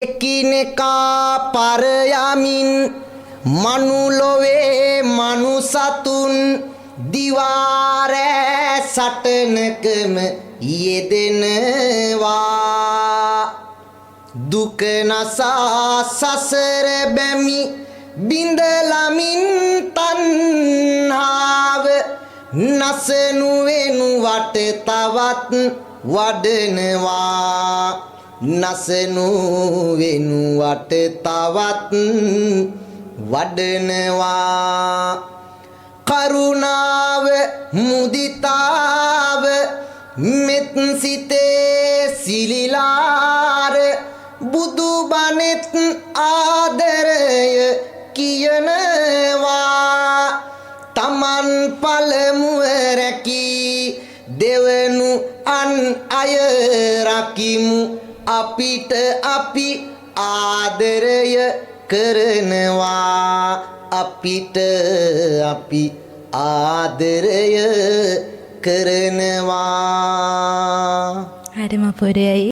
එකිනෙකා පරයමින් මනුලොවේ මනුසතුන් දිවා රෑ සටනකම යෙදෙනවා දුක නසා සසර බැමි බිඳලමින් තණ්හාව නසනු වෙනුවට තවත් වඩනවා නසනු වෙනුවට තවත් වඩනවා කරුණාව මුදිතාව මෙත් සිතේ සිලිලාර බුදු බණෙත් ආදරය කියනවා තමන් පළමුව රැකී දෙවනු අන් අය රකිමු අපිට අපි ආදරය කරනවා අපිට අපි ආදරය කරනවා හරිම පොරයි